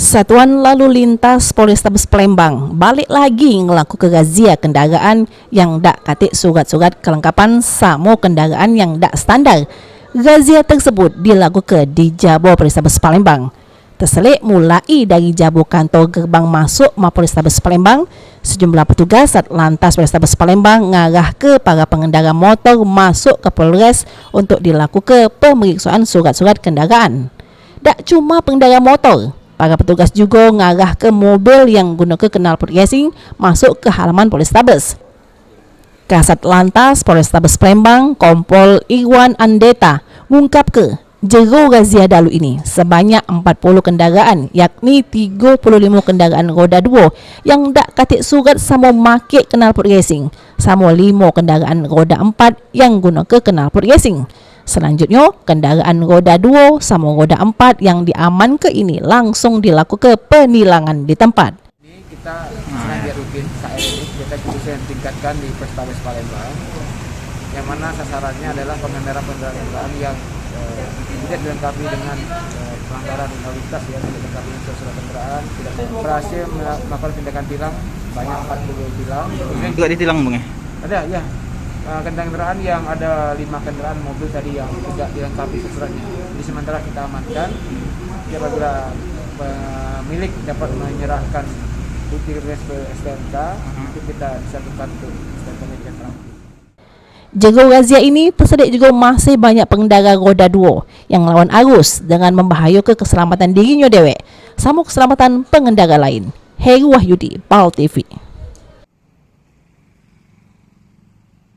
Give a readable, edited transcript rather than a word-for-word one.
Satuan Lalu Lintas Polrestabes Palembang balik lagi ngelaku razia kendaraan yang dak katik surat-surat kelengkapan samo kendaraan yang dak standar. Razia tersebut dilakukan di Jabo Polrestabes Palembang. Terselik mulai dari Jabo kantor gerbang masuk Mapolrestabes Palembang, sejumlah petugas Satlantas Polrestabes Palembang ngarah ke para pengendara motor masuk ke Polres untuk dilakukan pemeriksaan surat-surat kendaraan. Tak cuma pengendara motor, para petugas juga ngarah ke mobil yang gunakan knalpot racing masuk ke halaman Polrestabes. Kasat Lantas Polrestabes Palembang, Kompol Irwan Andeta, mengungkap ke jero razia dalu ini sebanyak 40 kendaraan, yakni 35 kendaraan roda 2 yang dak katik surat sama make knalpot racing, sama 5 kendaraan roda 4 yang gunakan knalpot racing. Selanjutnya, kendaraan roda 2 sama roda 4 yang diamankan ini langsung dilakukan penilangan di tempat. Ini kita sengaja rutin saat ini kita khususnya tingkatkan di Polrestabes Palembang, yang mana sasarannya adalah pengendara-pengendara yang tidak dilengkapi dengan pelanggaran lalu lintas, ya, tidak dilengkapi dengan surat kendaraan, tidak berhasil melakukan tindakan tilang banyak 40 tilang. Juga ditilang bang ya? Ada ya. Kendaraan yang ada 5 kendaraan mobil tadi yang tidak dilengkapi suratnya. Jadi sementara kita amankan, apabila pemilik dapat menyerahkan bukti ke STNK, itu kita bisa tukar ke STNK yang terakhir. Jero razia ini tersedik juga masih banyak pengendara roda 2 yang melawan arus dengan membahayakan keselamatan dirinya dewek, sama keselamatan pengendara lain. Heru Wahyudi, PAL TV.